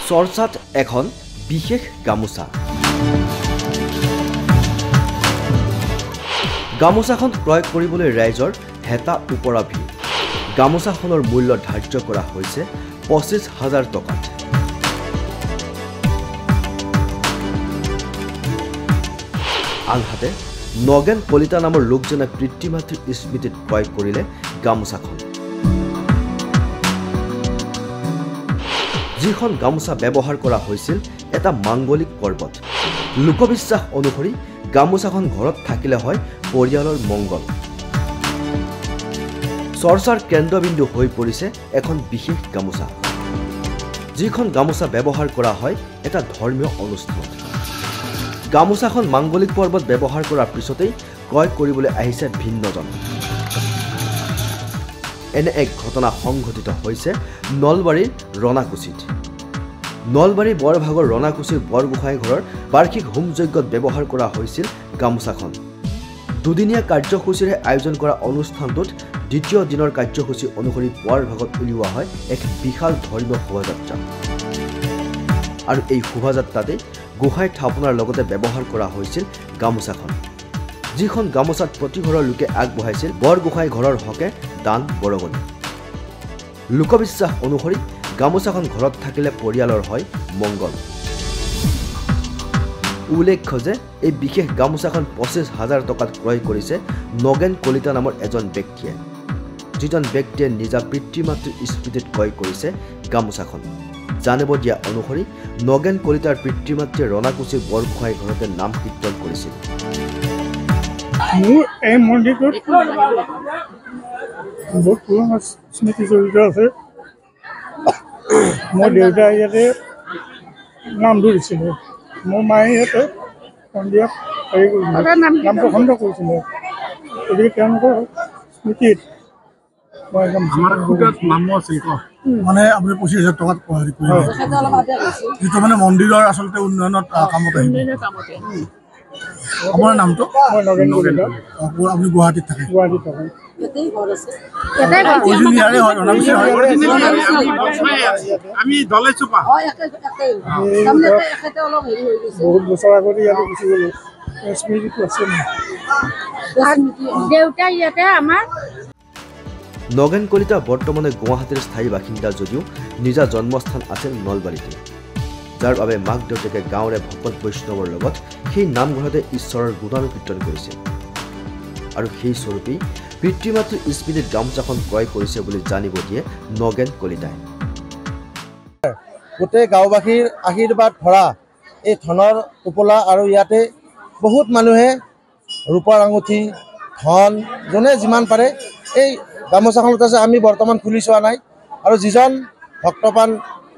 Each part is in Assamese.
চৰ্চাত এখন বিশেষ গামোচা গামোচাখন ক্ৰয় কৰিবলৈ ৰাইজৰ হেতা ওপৰা ভিৰ গামোচাখনৰ মূল্য ধাৰ্য কৰা হৈছে ২৫,০০০ টকাত আনহাতে নগেন কলিতা নামৰ লোকজনে পিতৃ-মাতৃৰ স্মৃতিত ক্ৰয় কৰিলে গামোচাখন যিখন গামোচা ব্যৱহাৰ কৰা হৈছিল এটা মাংগলিক পৰ্বত লোকবিশ্বাস অনুসৰি গামোচাখন ঘৰত থাকিলে হয় পৰিয়ালৰ মংগল চৰ্চাৰ কেন্দ্ৰবিন্দু হৈ পৰিছে এখন বিশেষ গামোচা যিখন গামোচা ব্যৱহাৰ কৰা হয় এটা ধৰ্মীয় অনুষ্ঠানত গামোচাখন মাংগলিক পৰ্বত ব্যৱহাৰ কৰাৰ পিছতেই ক্ৰয় কৰিবলৈ আহিছে ভিন্নজন এনে এক ঘটনা সংঘটিত হৈছে নলবাৰীৰ ৰণাকুছিত নলবাৰী বৰভাগৰ ৰণাকুছিৰ বৰগোহাঁই ঘৰৰ বাৰ্ষিক হোম যজ্ঞত ব্যৱহাৰ কৰা হৈছিল গামোচাখন দুদিনীয়া কাৰ্যসূচীৰে আয়োজন কৰা অনুষ্ঠানটোত দ্বিতীয় দিনৰ কাৰ্যসূচী অনুসৰি পুৱাৰ ভাগত উলিওৱা হয় এক বিশাল ধৰ্মীয় শোভাযাত্ৰা আৰু এই শোভাযাত্ৰাতে গোহাঁই থাপনাৰ লগতে ব্যৱহাৰ কৰা হৈছিল গামোচাখন যিখন গামোচাত প্ৰতি ঘৰৰ লোকে আগবঢ়াইছিল বৰগোহাঁই ঘৰৰ হকে দান বৰগণি লোকবিশ্বাস অনুসৰি গামোচাখন ঘৰত থাকিলে পৰিয়ালৰ হয় মংগল উল্লেখ্য যে এই বিশেষ গামোচাখন ২৫,০০০ টকাত ক্ৰয় কৰিছে নগেন কলিতা নামৰ এজন ব্যক্তিয়ে যিজন ব্যক্তিয়ে নিজা পিতৃ-মাতৃৰ স্মৃতিত ক্ৰয় কৰিছে গামোচাখন জানিব দিয়া অনুসৰি নগেন কলিতাৰ পিতৃ-মাতৃয়ে ৰণাকুছিৰ বৰগোহাঁই ঘৰতে নাম কীৰ্তন কৰিছিল মোৰ এই মন্দিৰটোত বহুত পুৰণা স্মৃতি জড়িত আছে মোৰ দেউতাই ইয়াতে নাম ধৰিছিলে মোৰ মায়ে ইয়াতে সন্ধিয়া হেৰি কৰিছিলে নাম প্ৰসন্ন কৰিছিলে গতিকে তেওঁলোকৰ স্মৃতিত মই নামো আছিল মানে আপুনি ২৫,০০০ টকাত যিটো মানে মন্দিৰৰ আচলতে উন্নয়নত কামত আহিব আপোনাৰ নামটো মই নগেন কলিতা আপুনি গুৱাহাটীত থাকে বহুত বছৰ আগতে ইয়াতে গুচি গ'লো স্মৃতিটো আছে দেউতা ইয়াতে আমাৰ নগেন কলিতা বৰ্তমানে গুৱাহাটীৰ স্থায়ী বাসিন্দা যদিও নিজা জন্মস্থান আছিল নলবাৰীতে যাৰ বাবে মাক দেউতাকে গাঁৱৰে ভকত বৈষ্ণৱৰ লগত সেই নামঘৰতে ঈশ্বৰৰ গুণানুকীৰ্তন কৰিছিল আৰু সেই স্বৰূপেই পিতৃ-মাতৃৰ স্মৃতিত গামোচাখন ক্ৰয় কৰিছে বুলি জানিব দিয়ে নগেন কলিতাই গোটেই গাঁওবাসীৰ আশীৰ্বাদ ভৰা এই ধনৰ টোপোলা আৰু ইয়াতে বহুত মানুহে ৰূপৰ আঙুঠি ধন যোনে যিমান পাৰে এই গামোচাখনত আছে আমি বৰ্তমান খুলি চোৱা নাই আৰু যিজন ভক্তপান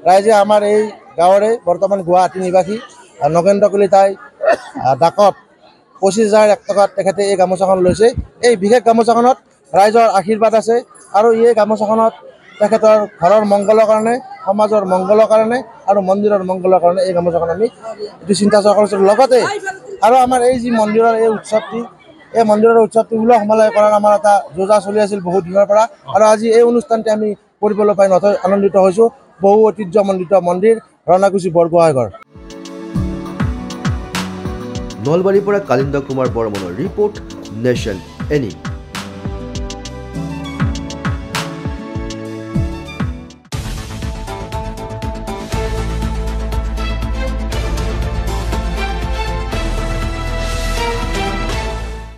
ৰাইজে আমাৰ এই গাঁৱৰে বৰ্তমান গুৱাহাটী নিবাসী নগেন্দ্ৰ কলিতাই ডাকত ২৫,০০০ টকাত তেখেতে এই গামোচাখন লৈছে এই বিশেষ গামোচাখনত ৰাইজৰ আশীৰ্বাদ আছে আৰু এই গামোচাখনত তেখেতৰ ঘৰৰ মংগলৰ কাৰণে সমাজৰ মংগলৰ কাৰণে আৰু মন্দিৰৰ মংগলৰ কাৰণে এই গামোচাখন আমি এইটো চিন্তা চৰ্চা কৰিছোঁ লগতে আৰু আমাৰ এই যি মন্দিৰৰ এই উৎসৱটি এই মন্দিৰৰ উৎসৱটি উলহ মালহ কৰাৰ আমাৰ এটা যোজা চলি আছিল বহুত দিনৰ পৰা আৰু আজি এই অনুষ্ঠানটি আমি কৰিবলৈ পাই নথৈ আনন্দিত হৈছোঁ বহু ঐতিহ্যমণ্ডিত মন্দিৰ ৰণাকুছি বৰগোহাঁই ঘৰ নলবাৰীৰ পৰা কালিন্দ কুমাৰ বৰ্মনৰ ৰিপৰ্ট নেশ্যন এনি